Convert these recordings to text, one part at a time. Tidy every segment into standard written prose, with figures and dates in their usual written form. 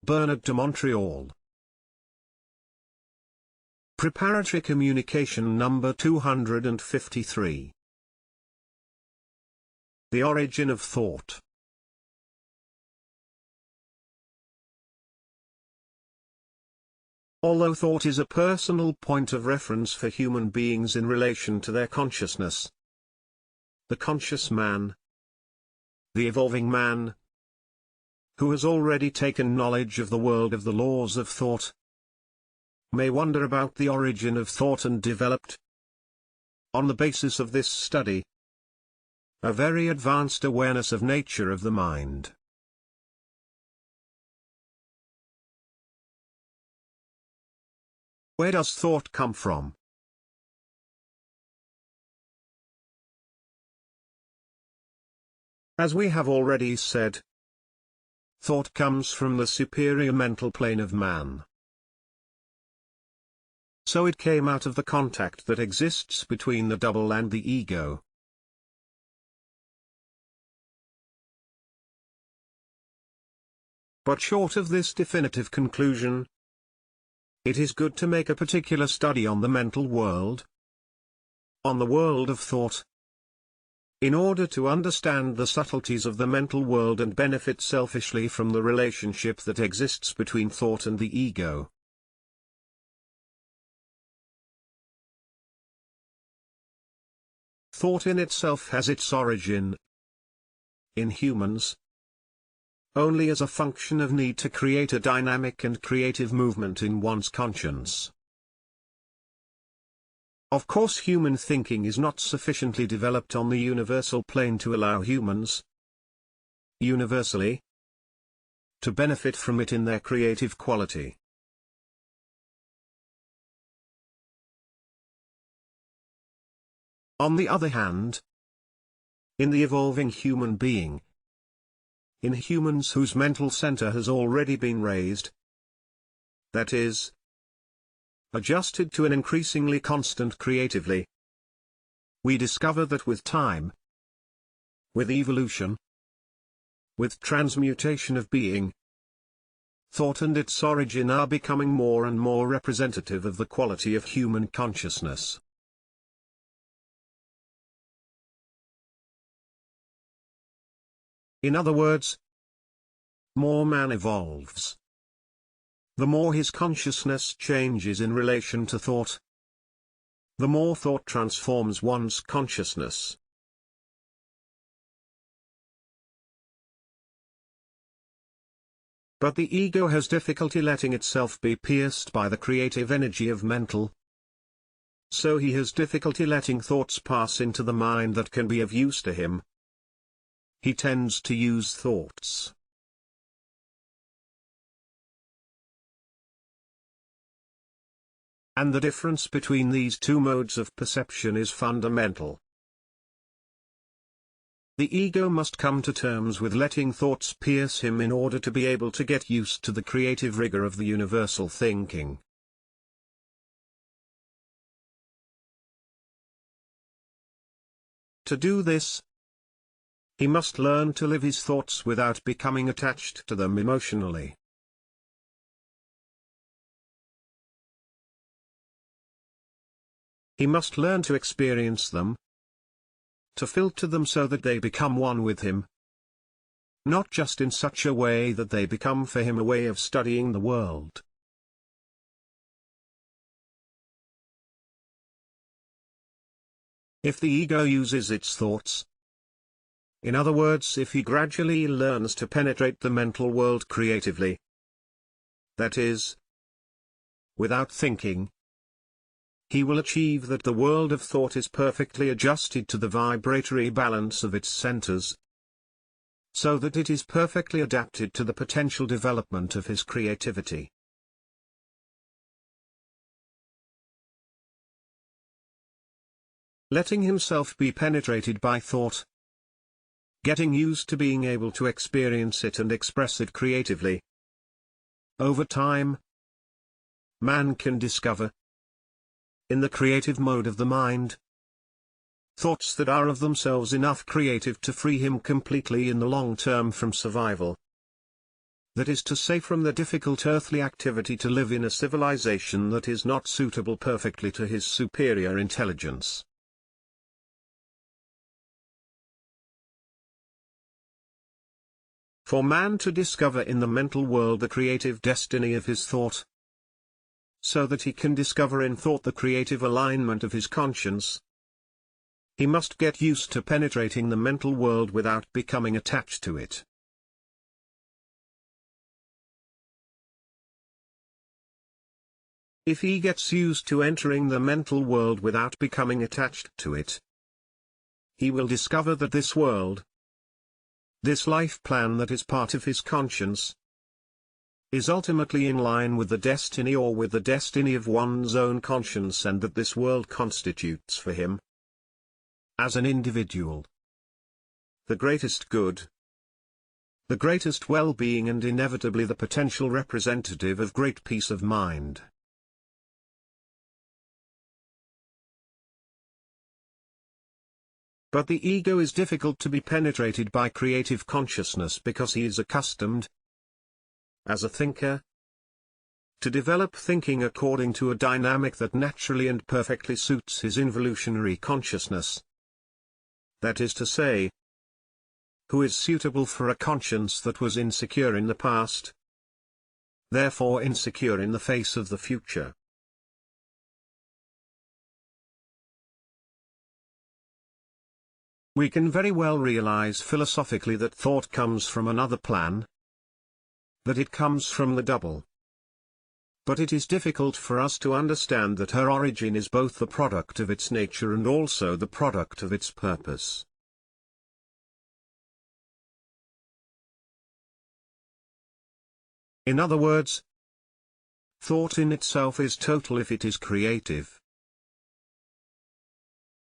Bernard de Montreal. Preparatory Communication number 253. The Origin of Thought. Although thought is a personal point of reference for human beings in relation to their consciousness, the conscious man, the evolving man, who has already taken knowledge of the world of the laws of thought, may wonder about the origin of thought and developed, on the basis of this study, a very advanced awareness of nature of the mind. Where does thought come from? As we have already said, thought comes from the superior mental plane of man. So it came out of the contact that exists between the double and the ego. But short of this definitive conclusion, it is good to make a particular study on the mental world, on the world of thought, in order to understand the subtleties of the mental world and benefit selfishly from the relationship that exists between thought and the ego. Thought in itself has its origin, in humans, only as a function of need to create a dynamic and creative movement in one's conscience. Of course, human thinking is not sufficiently developed on the universal plane to allow humans, universally, to benefit from it in their creative quality. On the other hand, in the evolving human being, in humans whose mental center has already been raised, that is, adjusted to an increasingly constant creatively, we discover that with time, with evolution, with transmutation of being, thought and its origin are becoming more and more representative of the quality of human consciousness. In other words, more man evolves, the more his consciousness changes in relation to thought, the more thought transforms one's consciousness. But the ego has difficulty letting itself be pierced by the creative energy of mental. So he has difficulty letting thoughts pass into the mind that can be of use to him. He tends to use thoughts. And the difference between these two modes of perception is fundamental. The ego must come to terms with letting thoughts pierce him in order to be able to get used to the creative rigor of the universal thinking. To do this, he must learn to live his thoughts without becoming attached to them emotionally. He must learn to experience them, to filter them so that they become one with him, not just in such a way that they become for him a way of studying the world. If the ego uses its thoughts, in other words, if he gradually learns to penetrate the mental world creatively, that is, without thinking, he will achieve that the world of thought is perfectly adjusted to the vibratory balance of its centers, so that it is perfectly adapted to the potential development of his creativity. Letting himself be penetrated by thought, getting used to being able to experience it and express it creatively. Over time, man can discover, in the creative mode of the mind, thoughts that are of themselves enough creative to free him completely in the long term from survival. That is to say, from the difficult earthly activity to live in a civilization that is not suitable perfectly to his superior intelligence. For man to discover in the mental world the creative destiny of his thought, so that he can discover in thought the creative alignment of his conscience, he must get used to penetrating the mental world without becoming attached to it. If he gets used to entering the mental world without becoming attached to it, he will discover that this world, this life plan that is part of his conscience, is ultimately in line with the destiny or with the destiny of one's own conscience, and that this world constitutes for him, as an individual, the greatest good, the greatest well-being, and inevitably the potential representative of great peace of mind. But the ego is difficult to be penetrated by creative consciousness because he is accustomed, as a thinker, to develop thinking according to a dynamic that naturally and perfectly suits his involutionary consciousness. That is to say, who is suitable for a conscience that was insecure in the past, therefore insecure in the face of the future. We can very well realize philosophically that thought comes from another plan, that it comes from the double. But it is difficult for us to understand that her origin is both the product of its nature and also the product of its purpose. In other words, thought in itself is total if it is creative.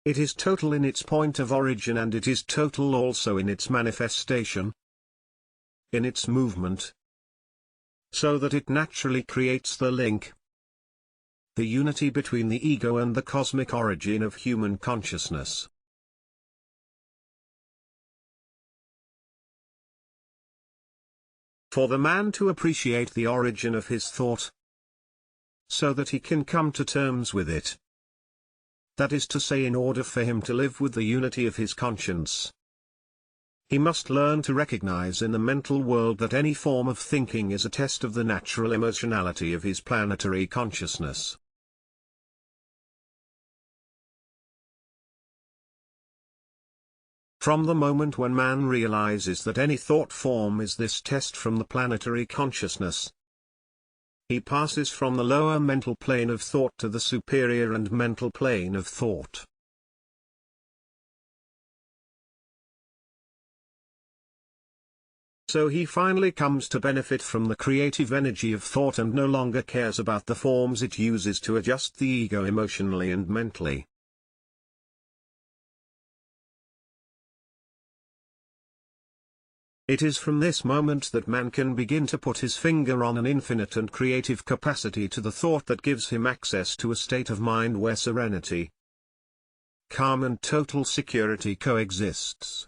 It is total in its point of origin, and it is total also in its manifestation, in its movement, so that it naturally creates the link, the unity between the ego and the cosmic origin of human consciousness. For the man to appreciate the origin of his thought, so that he can come to terms with it, that is to say, in order for him to live with the unity of his conscience, he must learn to recognize in the mental world that any form of thinking is a test of the natural emotionality of his planetary consciousness. From the moment when man realizes that any thought form is this test from the planetary consciousness, he passes from the lower mental plane of thought to the superior and mental plane of thought. So he finally comes to benefit from the creative energy of thought and no longer cares about the forms it uses to adjust the ego emotionally and mentally. It is from this moment that man can begin to put his finger on an infinite and creative capacity to the thought that gives him access to a state of mind where serenity, calm and total security coexists.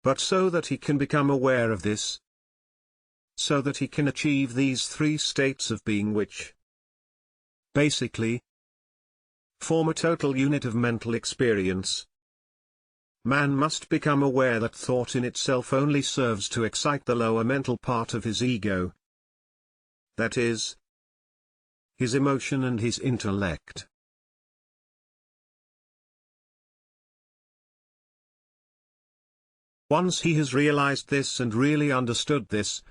But so that he can become aware of this, so that he can achieve these three states of being which, basically, form a total unit of mental experience, man must become aware that thought in itself only serves to excite the lower mental part of his ego, that is, his emotion and his intellect. Once he has realized this and really understood this,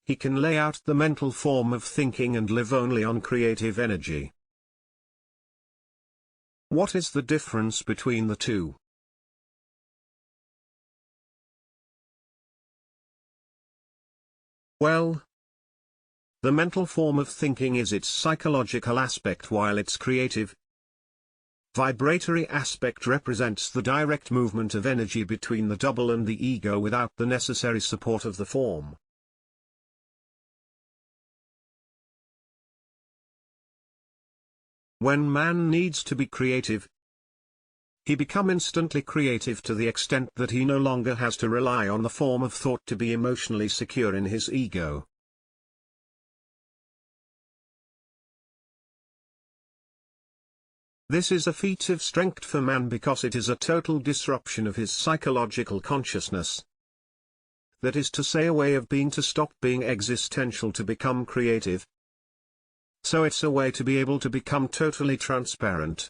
he can lay out the mental form of thinking and live only on creative energy. What is the difference between the two? Well, the mental form of thinking is its psychological aspect, while its creative, vibratory aspect represents the direct movement of energy between the double and the ego without the necessary support of the form. When man needs to be creative, he becomes instantly creative to the extent that he no longer has to rely on the form of thought to be emotionally secure in his ego. This is a feat of strength for man because it is a total disruption of his psychological consciousness. That is to say, a way of being to stop being existential to become creative. So it's a way to be able to become totally transparent.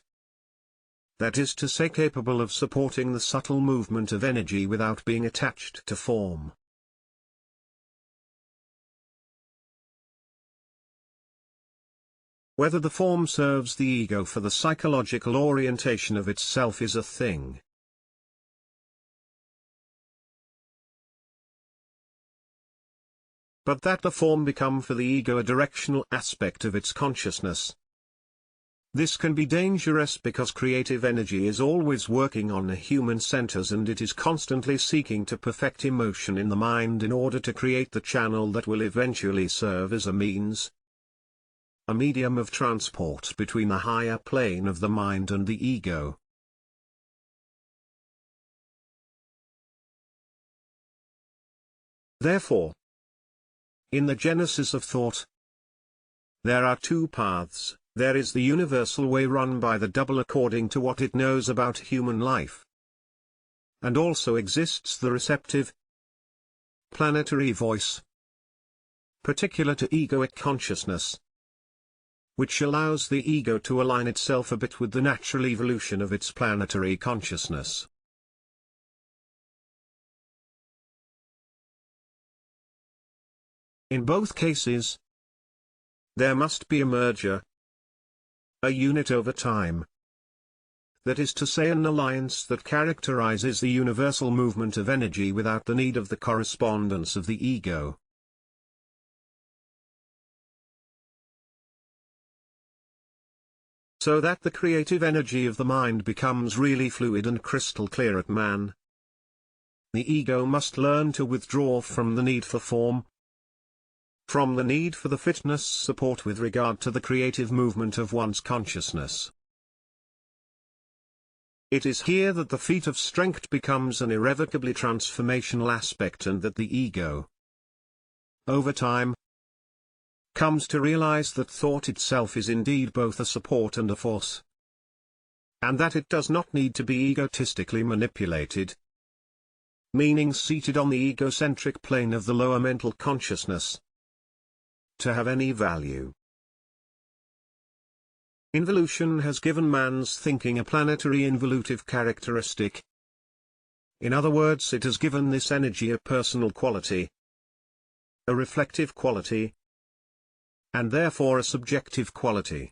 That is to say, capable of supporting the subtle movement of energy without being attached to form. Whether the form serves the ego for the psychological orientation of itself is a thing. But that the form become for the ego a directional aspect of its consciousness. This can be dangerous because creative energy is always working on the human centers and it is constantly seeking to perfect emotion in the mind in order to create the channel that will eventually serve as a means, a medium of transport between the higher plane of the mind and the ego. Therefore, in the genesis of thought, there are two paths. There is the universal way run by the double according to what it knows about human life. And also exists the receptive, planetary voice, particular to egoic consciousness, which allows the ego to align itself a bit with the natural evolution of its planetary consciousness. In both cases, there must be a merger, a unit over time. That is to say, an alliance that characterizes the universal movement of energy without the need of the correspondence of the ego. So that the creative energy of the mind becomes really fluid and crystal clear at man. The ego must learn to withdraw from the need for form, from the need for the fitness support with regard to the creative movement of one's consciousness. It is here that the feat of strength becomes an irrevocably transformational aspect and that the ego, over time, comes to realize that thought itself is indeed both a support and a force, and that it does not need to be egotistically manipulated, meaning seated on the egocentric plane of the lower mental consciousness, to have any value. Involution has given man's thinking a planetary involutive characteristic. In other words, it has given this energy a personal quality, a reflective quality, and therefore a subjective quality.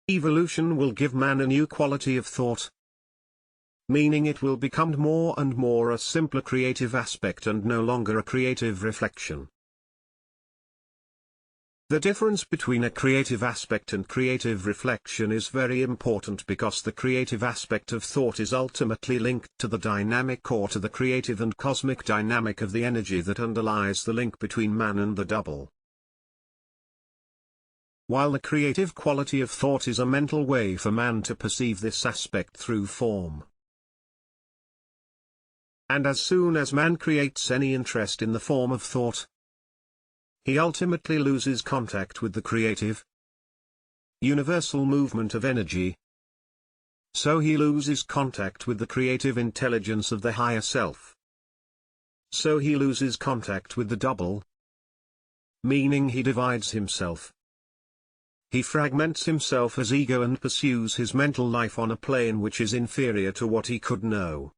Evolution will give man a new quality of thought, meaning it will become more and more a simpler creative aspect and no longer a creative reflection. The difference between a creative aspect and creative reflection is very important because the creative aspect of thought is ultimately linked to the dynamic or to the creative and cosmic dynamic of the energy that underlies the link between man and the double. While the creative quality of thought is a mental way for man to perceive this aspect through form. And as soon as man creates any interest in the form of thought, he ultimately loses contact with the creative, universal movement of energy. So he loses contact with the creative intelligence of the higher self. So he loses contact with the double, meaning he divides himself. He fragments himself as ego and pursues his mental life on a plane which is inferior to what he could know.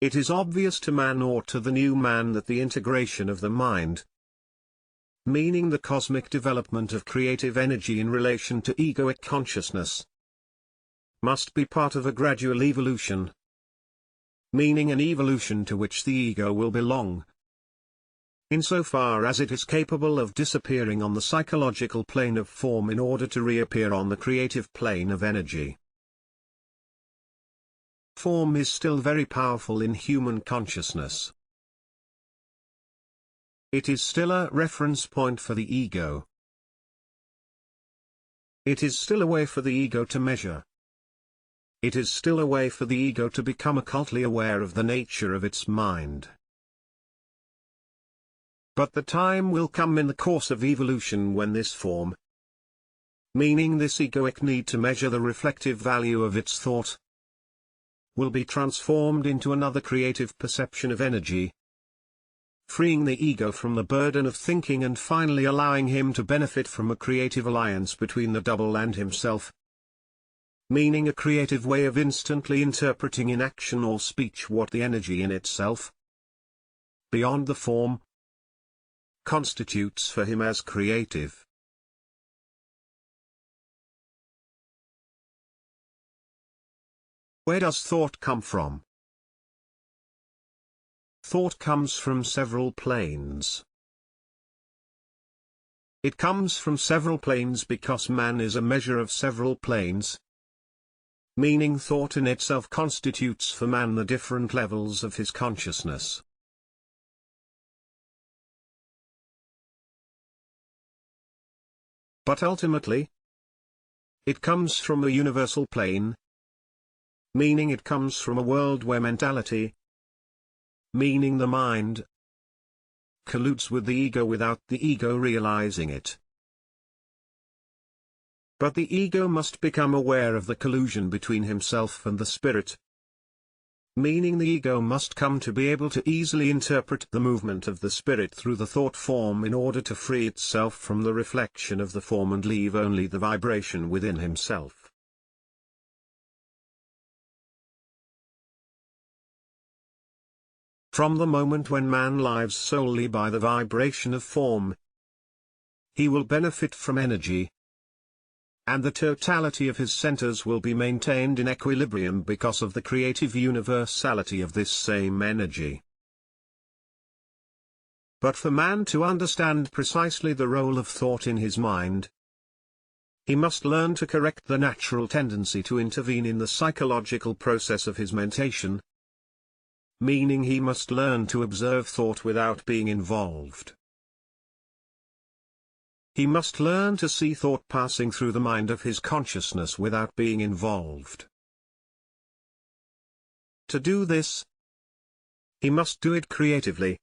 It is obvious to man or to the new man that the integration of the mind, meaning the cosmic development of creative energy in relation to egoic consciousness, must be part of a gradual evolution, meaning an evolution to which the ego will belong, insofar as it is capable of disappearing on the psychological plane of form in order to reappear on the creative plane of energy. Form is still very powerful in human consciousness. It is still a reference point for the ego. It is still a way for the ego to measure. It is still a way for the ego to become occultly aware of the nature of its mind. But the time will come in the course of evolution when this form, meaning this egoic need to measure the reflective value of its thought, will be transformed into another creative perception of energy, freeing the ego from the burden of thinking and finally allowing him to benefit from a creative alliance between the double and himself, meaning a creative way of instantly interpreting in action or speech what the energy in itself, beyond the form, constitutes for him as creative. Where does thought come from? Thought comes from several planes. It comes from several planes because man is a measure of several planes, meaning thought in itself constitutes for man the different levels of his consciousness. But ultimately, it comes from a universal plane, meaning it comes from a world where mentality, meaning the mind, colludes with the ego without the ego realizing it. But the ego must become aware of the collusion between himself and the spirit, meaning the ego must come to be able to easily interpret the movement of the spirit through the thought form in order to free itself from the reflection of the form and leave only the vibration within himself. From the moment when man lives solely by the vibration of form, he will benefit from energy, and the totality of his centers will be maintained in equilibrium because of the creative universality of this same energy. But for man to understand precisely the role of thought in his mind, he must learn to correct the natural tendency to intervene in the psychological process of his mentation, meaning he must learn to observe thought without being involved. He must learn to see thought passing through the mind of his consciousness without being involved. To do this, he must do it creatively,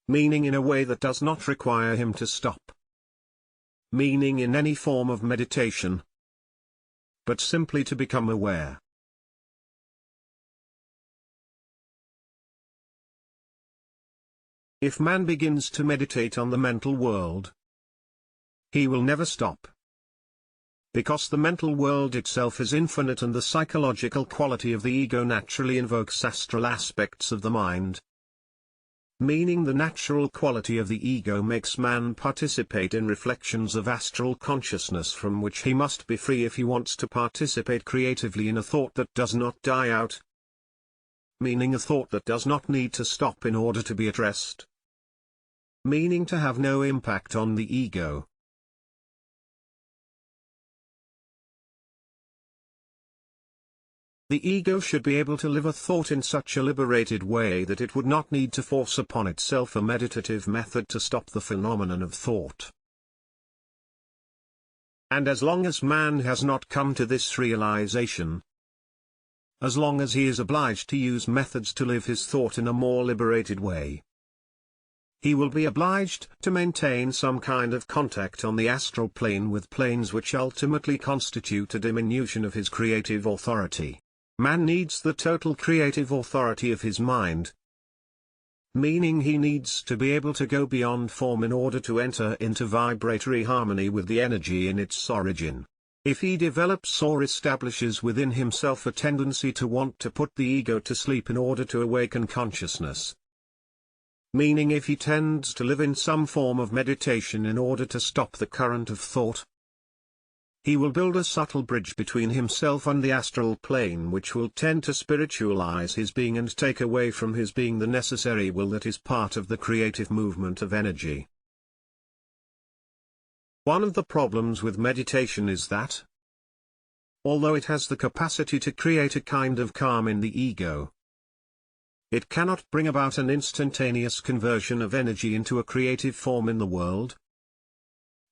meaning in a way that does not require him to stop, meaning in any form of meditation, but simply to become aware. If man begins to meditate on the mental world, he will never stop. Because the mental world itself is infinite and the psychological quality of the ego naturally invokes astral aspects of the mind, meaning the natural quality of the ego makes man participate in reflections of astral consciousness from which he must be free if he wants to participate creatively in a thought that does not die out, meaning a thought that does not need to stop in order to be addressed, meaning to have no impact on the ego. The ego should be able to live a thought in such a liberated way that it would not need to force upon itself a meditative method to stop the phenomenon of thought. And as long as man has not come to this realization, as long as he is obliged to use methods to live his thought in a more liberated way, he will be obliged to maintain some kind of contact on the astral plane with planes which ultimately constitute a diminution of his creative authority. Man needs the total creative authority of his mind, meaning he needs to be able to go beyond form in order to enter into vibratory harmony with the energy in its origin. If he develops or establishes within himself a tendency to want to put the ego to sleep in order to awaken consciousness, meaning if he tends to live in some form of meditation in order to stop the current of thought, he will build a subtle bridge between himself and the astral plane which will tend to spiritualize his being and take away from his being the necessary will that is part of the creative movement of energy. One of the problems with meditation is that, although it has the capacity to create a kind of calm in the ego, it cannot bring about an instantaneous conversion of energy into a creative form in the world.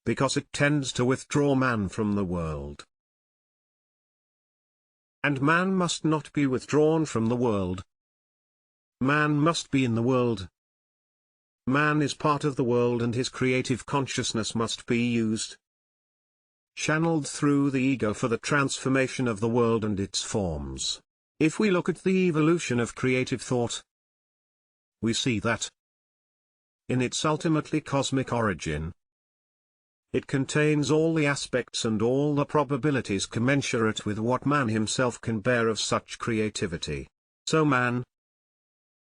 because it tends to withdraw man from the world. And man must not be withdrawn from the world. Man must be in the world. Man is part of the world, and his creative consciousness must be used, channeled through the ego for the transformation of the world and its forms. If we look at the evolution of creative thought, we see that, in its ultimately cosmic origin, it contains all the aspects and all the probabilities commensurate with what man himself can bear of such creativity. So man,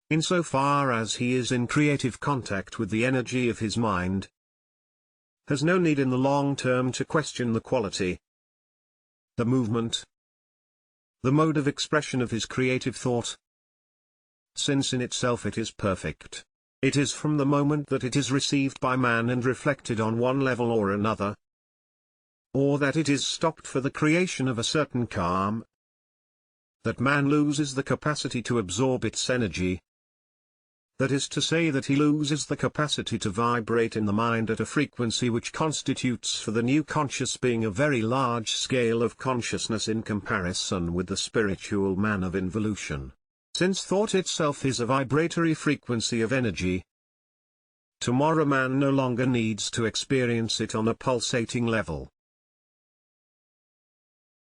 insofar as he is in creative contact with the energy of his mind, has no need in the long term to question the quality, the movement, the mode of expression of his creative thought, since in itself it is perfect. It is from the moment that it is received by man and reflected on one level or another, or that it is stopped for the creation of a certain calm, that man loses the capacity to absorb its energy. That is to say, that he loses the capacity to vibrate in the mind at a frequency which constitutes for the new conscious being a very large scale of consciousness in comparison with the spiritual man of involution. Since thought itself is a vibratory frequency of energy, tomorrow man no longer needs to experience it on a pulsating level.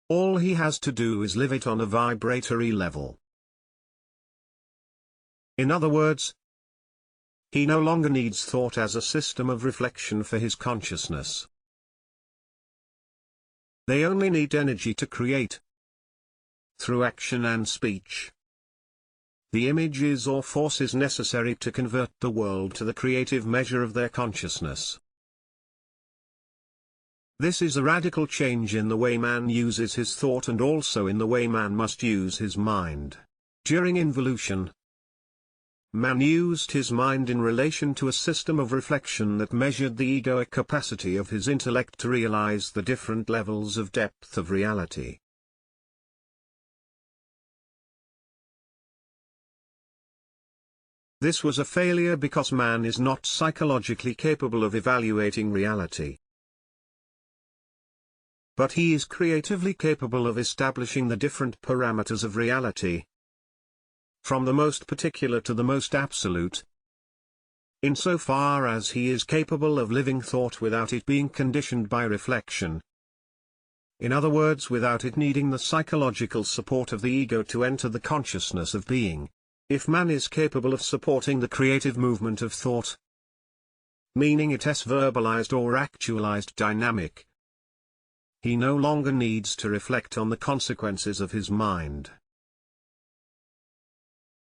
All he has to do is live it on a vibratory level. In other words, he no longer needs thought as a system of reflection for his consciousness. They only need energy to create, through action and speech, the images or forces necessary to convert the world to the creative measure of their consciousness. This is a radical change in the way man uses his thought and also in the way man must use his mind. During involution, man used his mind in relation to a system of reflection that measured the egoic capacity of his intellect to realize the different levels of depth of reality. This was a failure because man is not psychologically capable of evaluating reality. But he is creatively capable of establishing the different parameters of reality, from the most particular to the most absolute, insofar as he is capable of living thought without it being conditioned by reflection. In other words, without it needing the psychological support of the ego to enter the consciousness of being. If man is capable of supporting the creative movement of thought, meaning it is verbalized or actualized dynamic, he no longer needs to reflect on the consequences of his mind.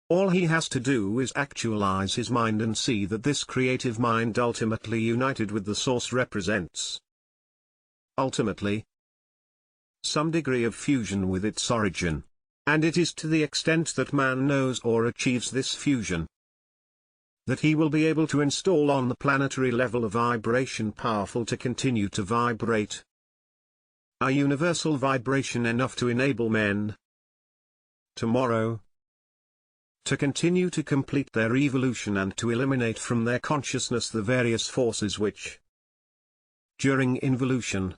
All he has to do is actualize his mind and see that this creative mind ultimately united with the source represents, ultimately, some degree of fusion with its origin. And it is to the extent that man knows or achieves this fusion that he will be able to install on the planetary level a vibration powerful to continue to vibrate, a universal vibration enough to enable men tomorrow to continue to complete their evolution and to eliminate from their consciousness the various forces which, during involution,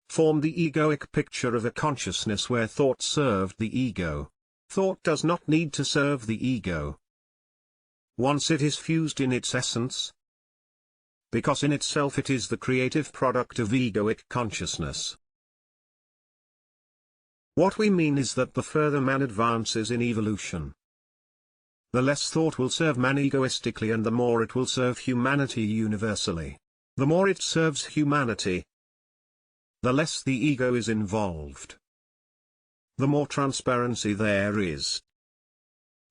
form the egoic picture of a consciousness where thought served the ego. Thought does not need to serve the ego once it is fused in its essence, because in itself it is the creative product of egoic consciousness. What we mean is that the further man advances in evolution, the less thought will serve man egoistically and the more it will serve humanity universally. The more it serves humanity, the less the ego is involved, the more transparency there is.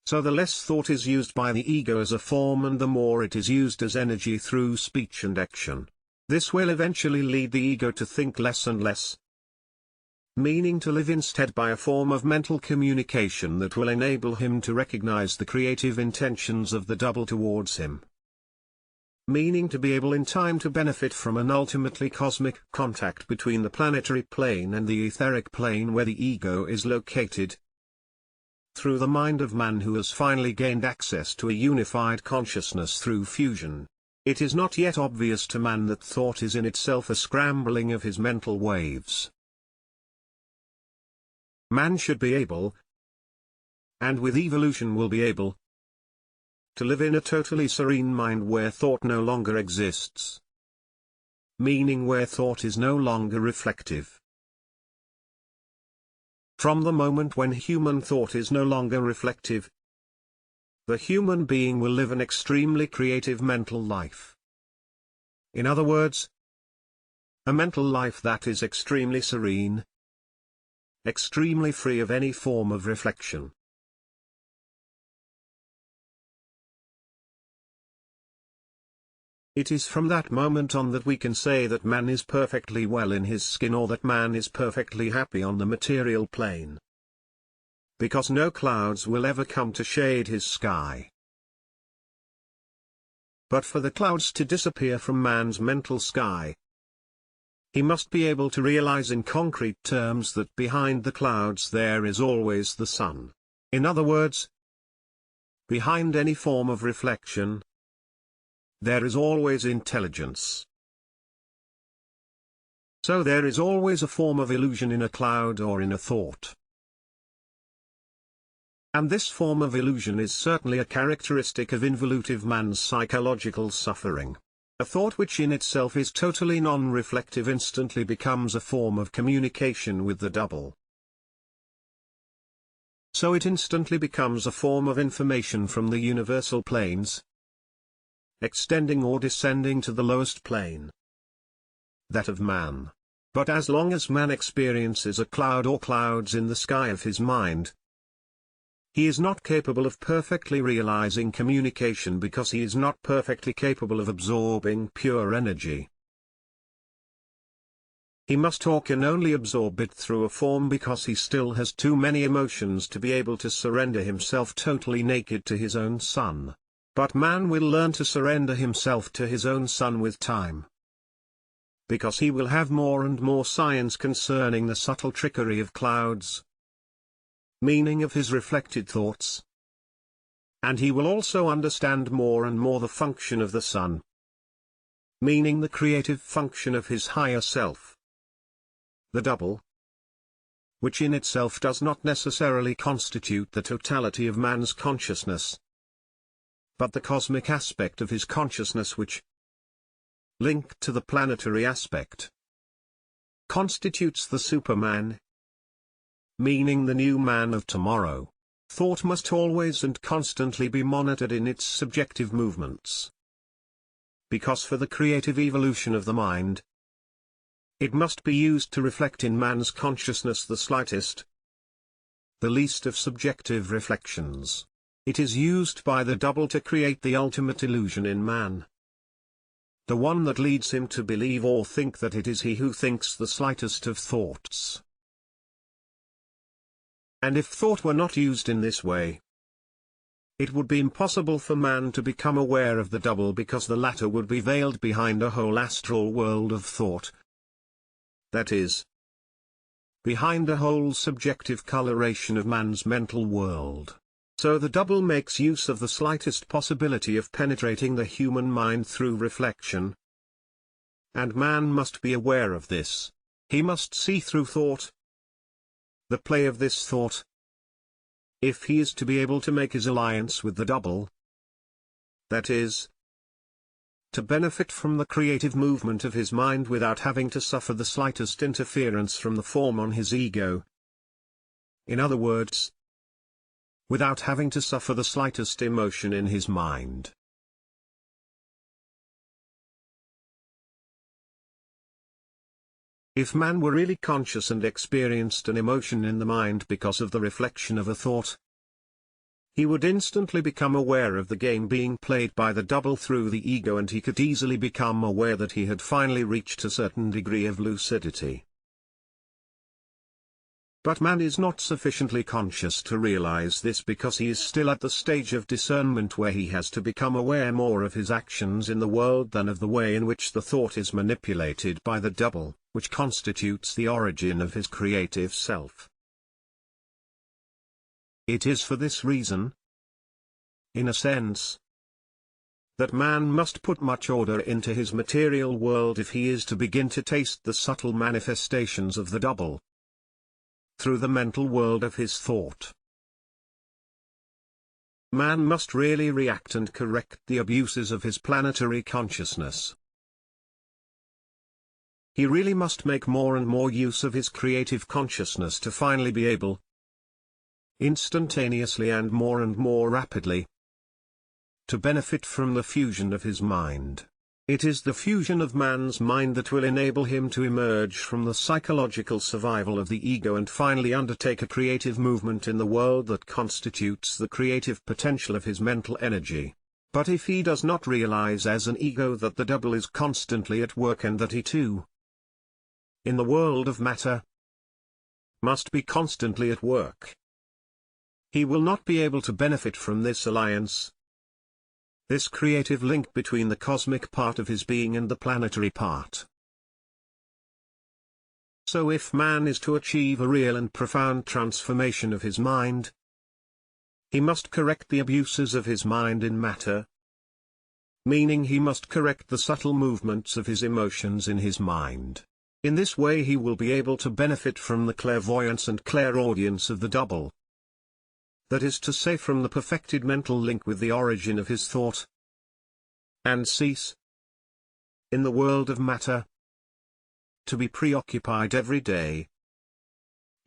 So the less thought is used by the ego as a form and the more it is used as energy through speech and action. This will eventually lead the ego to think less and less, meaning to live instead by a form of mental communication that will enable him to recognize the creative intentions of the double towards him, meaning to be able in time to benefit from an ultimately cosmic contact between the planetary plane and the etheric plane where the ego is located, through the mind of man who has finally gained access to a unified consciousness through fusion. It is not yet obvious to man that thought is in itself a scrambling of his mental waves. Man should be able, and with evolution will be able, to live in a totally serene mind where thought no longer exists. Meaning where thought is no longer reflective. From the moment when human thought is no longer reflective, the human being will live an extremely creative mental life. In other words, a mental life that is extremely serene, extremely free of any form of reflection. It is from that moment on that we can say that man is perfectly well in his skin, or that man is perfectly happy on the material plane. Because no clouds will ever come to shade his sky. But for the clouds to disappear from man's mental sky, he must be able to realize in concrete terms that behind the clouds there is always the sun. In other words, behind any form of reflection, there is always intelligence. So there is always a form of illusion in a cloud or in a thought. And this form of illusion is certainly a characteristic of involutive man's psychological suffering. A thought which in itself is totally non-reflective instantly becomes a form of communication with the double. So it instantly becomes a form of information from the universal planes, extending or descending to the lowest plane, that of man. But as long as man experiences a cloud or clouds in the sky of his mind, he is not capable of perfectly realizing communication because he is not perfectly capable of absorbing pure energy. He must or can only absorb it through a form because he still has too many emotions to be able to surrender himself totally naked to his own sun. But man will learn to surrender himself to his own sun with time. Because he will have more and more science concerning the subtle trickery of clouds, meaning of his reflected thoughts. And he will also understand more and more the function of the sun, meaning the creative function of his higher self. The double, which in itself does not necessarily constitute the totality of man's consciousness, but the cosmic aspect of his consciousness which, linked to the planetary aspect, constitutes the Superman, meaning the new man of tomorrow. Thought must always and constantly be monitored in its subjective movements. Because for the creative evolution of the mind, it must be used to reflect in man's consciousness the slightest, the least of subjective reflections. It is used by the double to create the ultimate illusion in man. The one that leads him to believe or think that it is he who thinks the slightest of thoughts. And if thought were not used in this way, it would be impossible for man to become aware of the double because the latter would be veiled behind a whole astral world of thought. That is, behind a whole subjective coloration of man's mental world. So the double makes use of the slightest possibility of penetrating the human mind through reflection. And man must be aware of this. He must see through thought, the play of this thought, if he is to be able to make his alliance with the double. That is, to benefit from the creative movement of his mind without having to suffer the slightest interference from the form on his ego. In other words, without having to suffer the slightest emotion in his mind. If man were really conscious and experienced an emotion in the mind because of the reflection of a thought, he would instantly become aware of the game being played by the double through the ego, and he could easily become aware that he had finally reached a certain degree of lucidity. But man is not sufficiently conscious to realize this because he is still at the stage of discernment where he has to become aware more of his actions in the world than of the way in which the thought is manipulated by the double, which constitutes the origin of his creative self. It is for this reason, in a sense, that man must put much order into his material world if he is to begin to taste the subtle manifestations of the double through the mental world of his thought. Man must really react and correct the abuses of his planetary consciousness. He really must make more and more use of his creative consciousness to finally be able, instantaneously and more rapidly, to benefit from the fusion of his mind. It is the fusion of man's mind that will enable him to emerge from the psychological survival of the ego and finally undertake a creative movement in the world that constitutes the creative potential of his mental energy. But if he does not realize as an ego that the double is constantly at work and that he too, in the world of matter, must be constantly at work, he will not be able to benefit from this alliance, this creative link between the cosmic part of his being and the planetary part. So if man is to achieve a real and profound transformation of his mind, he must correct the abuses of his mind in matter, meaning he must correct the subtle movements of his emotions in his mind. In this way he will be able to benefit from the clairvoyance and clairaudience of the double. That is to say, from the perfected mental link with the origin of his thought, and cease, in the world of matter, to be preoccupied every day,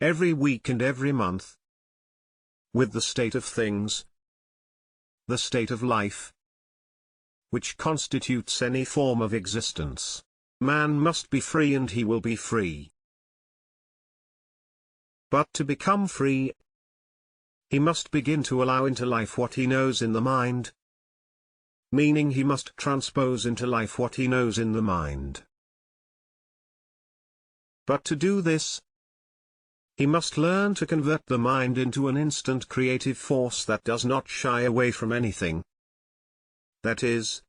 every week and every month, with the state of things, the state of life, which constitutes any form of existence. Man must be free and he will be free. But to become free, he must begin to allow into life what he knows in the mind, meaning he must transpose into life what he knows in the mind. But to do this, he must learn to convert the mind into an instant creative force that does not shy away from anything. That is,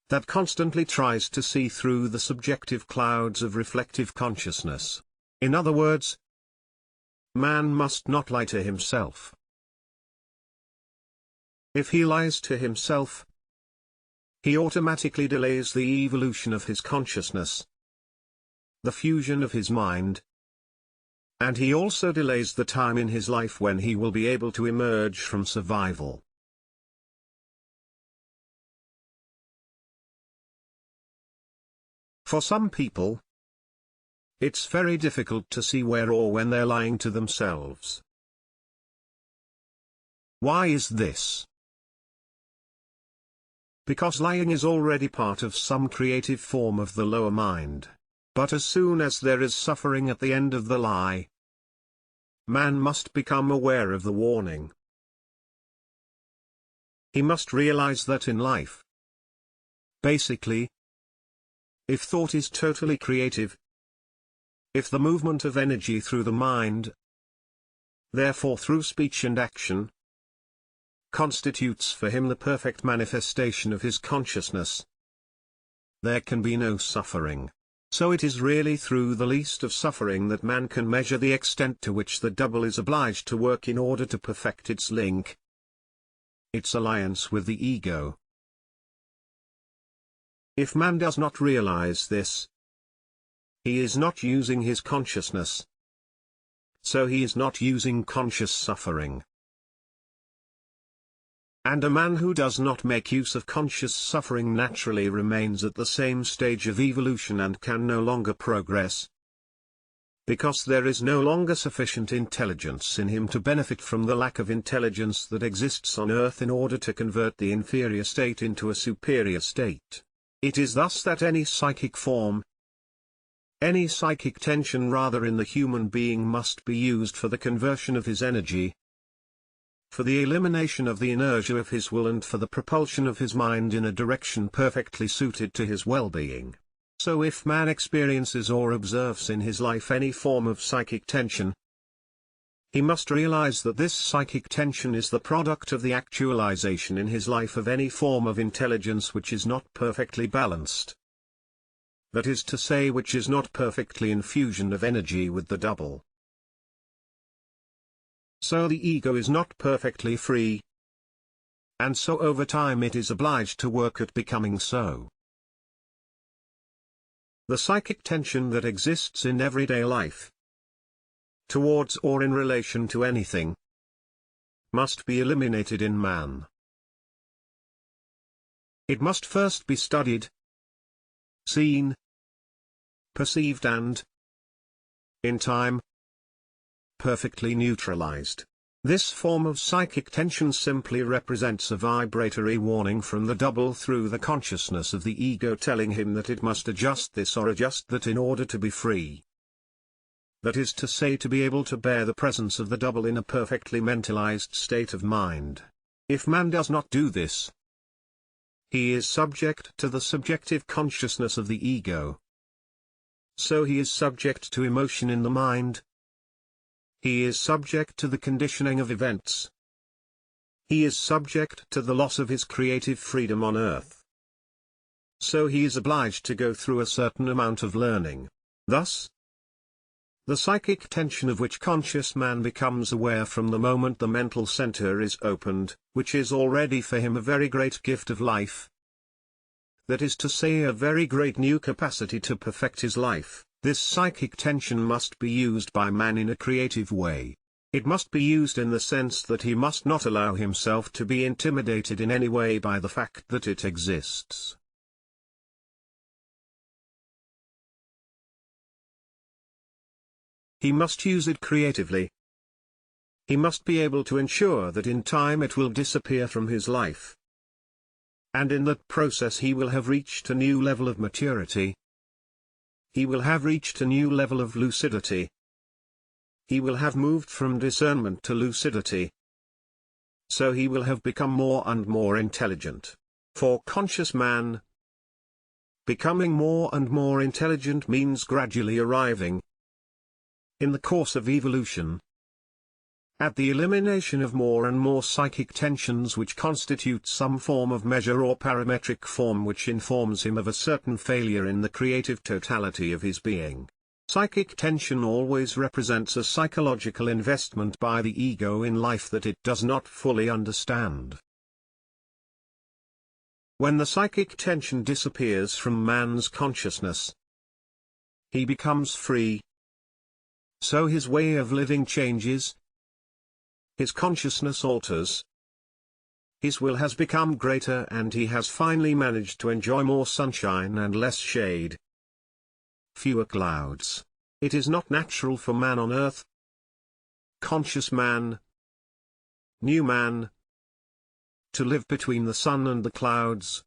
that constantly tries to see through the subjective clouds of reflective consciousness. In other words, man must not lie to himself. If he lies to himself, he automatically delays the evolution of his consciousness, the fusion of his mind, and he also delays the time in his life when he will be able to emerge from survival. For some people, it's very difficult to see where or when they're lying to themselves. Why is this? Because lying is already part of some creative form of the lower mind. But as soon as there is suffering at the end of the lie, man must become aware of the warning. He must realize that in life, basically, if thought is totally creative, if the movement of energy through the mind, therefore through speech and action, constitutes for him the perfect manifestation of his consciousness, there can be no suffering. So it is really through the least of suffering that man can measure the extent to which the double is obliged to work in order to perfect its link, its alliance with the ego. If man does not realize this, he is not using his consciousness. So he is not using conscious suffering. And a man who does not make use of conscious suffering naturally remains at the same stage of evolution and can no longer progress, because there is no longer sufficient intelligence in him to benefit from the lack of intelligence that exists on earth in order to convert the inferior state into a superior state. It is thus that any psychic form, any psychic tension rather in the human being must be used for the conversion of his energy, for the elimination of the inertia of his will and for the propulsion of his mind in a direction perfectly suited to his well-being. So if man experiences or observes in his life any form of psychic tension, he must realize that this psychic tension is the product of the actualization in his life of any form of intelligence which is not perfectly balanced. That is to say, which is not perfectly in fusion of energy with the double. So the ego is not perfectly free, and so over time it is obliged to work at becoming so. The psychic tension that exists in everyday life, towards or in relation to anything, must be eliminated in man. It must first be studied, seen, perceived and, in time, perfectly neutralized. This form of psychic tension simply represents a vibratory warning from the double through the consciousness of the ego telling him that it must adjust this or adjust that in order to be free. That is to say, to be able to bear the presence of the double in a perfectly mentalized state of mind. If man does not do this, he is subject to the subjective consciousness of the ego. So he is subject to emotion in the mind. He is subject to the conditioning of events. He is subject to the loss of his creative freedom on earth. So he is obliged to go through a certain amount of learning. Thus, the psychic tension of which conscious man becomes aware from the moment the mental center is opened, which is already for him a very great gift of life. That is to say, a very great new capacity to perfect his life. This psychic tension must be used by man in a creative way. It must be used in the sense that he must not allow himself to be intimidated in any way by the fact that it exists. He must use it creatively. He must be able to ensure that in time it will disappear from his life. And in that process he will have reached a new level of maturity. He will have reached a new level of lucidity. He will have moved from discernment to lucidity. So he will have become more and more intelligent. For conscious man, becoming more and more intelligent means gradually arriving, in the course of evolution, at the elimination of more and more psychic tensions which constitute some form of measure or parametric form which informs him of a certain failure in the creative totality of his being. Psychic tension always represents a psychological investment by the ego in life that it does not fully understand. When the psychic tension disappears from man's consciousness, he becomes free. So his way of living changes. His consciousness alters. His will has become greater and he has finally managed to enjoy more sunshine and less shade. Fewer clouds. It is not natural for man on earth, conscious man, new man, to live between the sun and the clouds.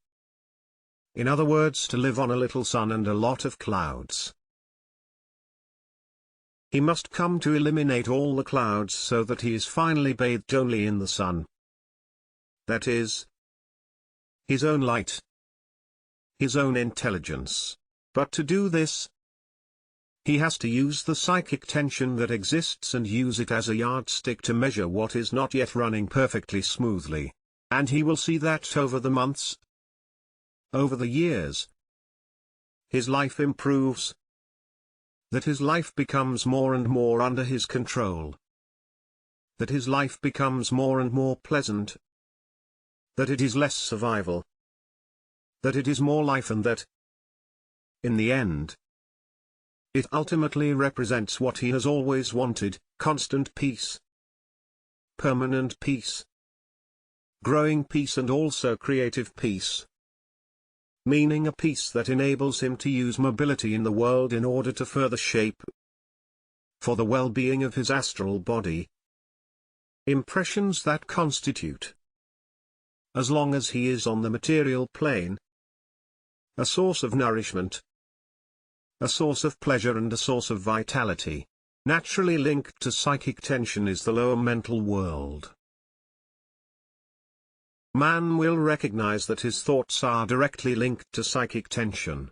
In other words, to live on a little sun and a lot of clouds. He must come to eliminate all the clouds so that he is finally bathed only in the sun. That is, his own light, his own intelligence. But to do this, he has to use the psychic tension that exists and use it as a yardstick to measure what is not yet running perfectly smoothly. And he will see that over the months, over the years, his life improves. That his life becomes more and more under his control. That his life becomes more and more pleasant. That it is less survival. That it is more life, and that, in the end, it ultimately represents what he has always wanted: constant peace, permanent peace, growing peace, and also creative peace. Meaning a peace that enables him to use mobility in the world in order to further shape, for the well-being of his astral body, impressions that constitute, as long as he is on the material plane, a source of nourishment, a source of pleasure and a source of vitality. Naturally linked to psychic tension is the lower mental world. Man will recognize that his thoughts are directly linked to psychic tension.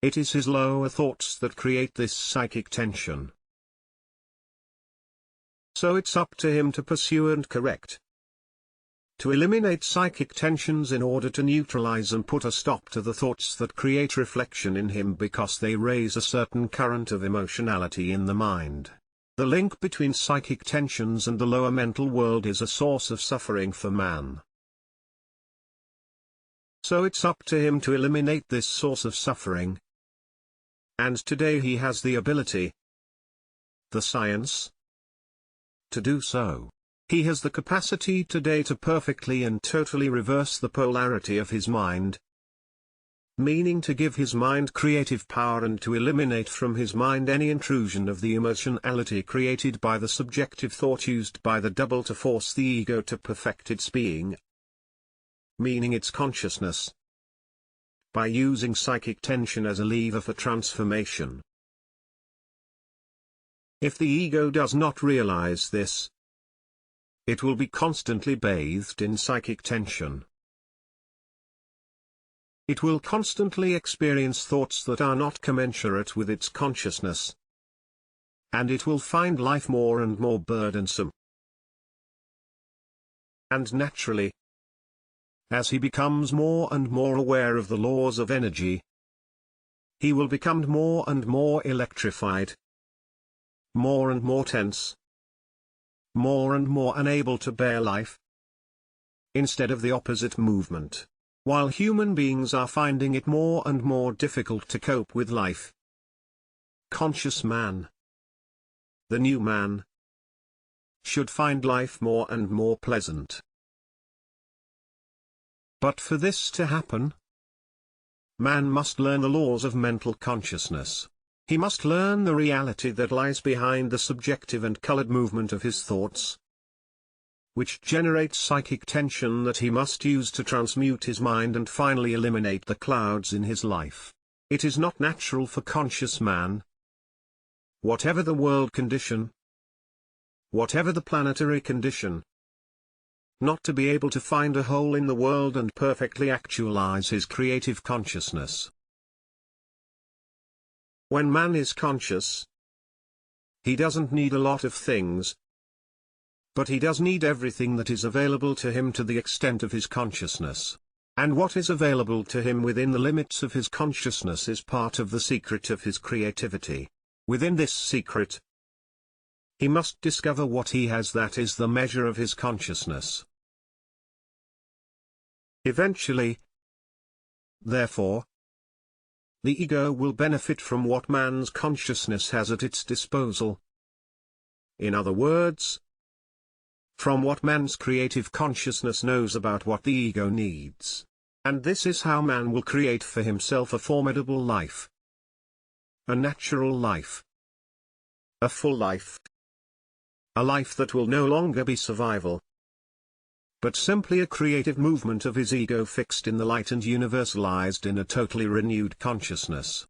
It is his lower thoughts that create this psychic tension. So it's up to him to pursue and correct, to eliminate psychic tensions in order to neutralize and put a stop to the thoughts that create reflection in him because they raise a certain current of emotionality in the mind. The link between psychic tensions and the lower mental world is a source of suffering for man. So it's up to him to eliminate this source of suffering. And today he has the ability, the science, to do so. He has the capacity today to perfectly and totally reverse the polarity of his mind, meaning to give his mind creative power and to eliminate from his mind any intrusion of the emotionality created by the subjective thought used by the double to force the ego to perfect its being, meaning its consciousness, by using psychic tension as a lever for transformation. If the ego does not realize this, it will be constantly bathed in psychic tension. It will constantly experience thoughts that are not commensurate with its consciousness. And it will find life more and more burdensome. And naturally, as he becomes more and more aware of the laws of energy, he will become more and more electrified, more and more tense, more and more unable to bear life, instead of the opposite movement. While human beings are finding it more and more difficult to cope with life, conscious man, the new man, should find life more and more pleasant. But for this to happen, man must learn the laws of mental consciousness. He must learn the reality that lies behind the subjective and colored movement of his thoughts, which generates psychic tension that he must use to transmute his mind and finally eliminate the clouds in his life. It is not natural for conscious man, whatever the world condition, whatever the planetary condition, not to be able to find a hole in the world and perfectly actualize his creative consciousness. When man is conscious, he doesn't need a lot of things, but he does need everything that is available to him to the extent of his consciousness. And what is available to him within the limits of his consciousness is part of the secret of his creativity. Within this secret, he must discover what he has that is the measure of his consciousness. Eventually, therefore, the ego will benefit from what man's consciousness has at its disposal. In other words, from what man's creative consciousness knows about what the ego needs. And this is how man will create for himself a formidable life. A natural life. A full life. A life that will no longer be survival, but simply a creative movement of his ego fixed in the light and universalized in a totally renewed consciousness.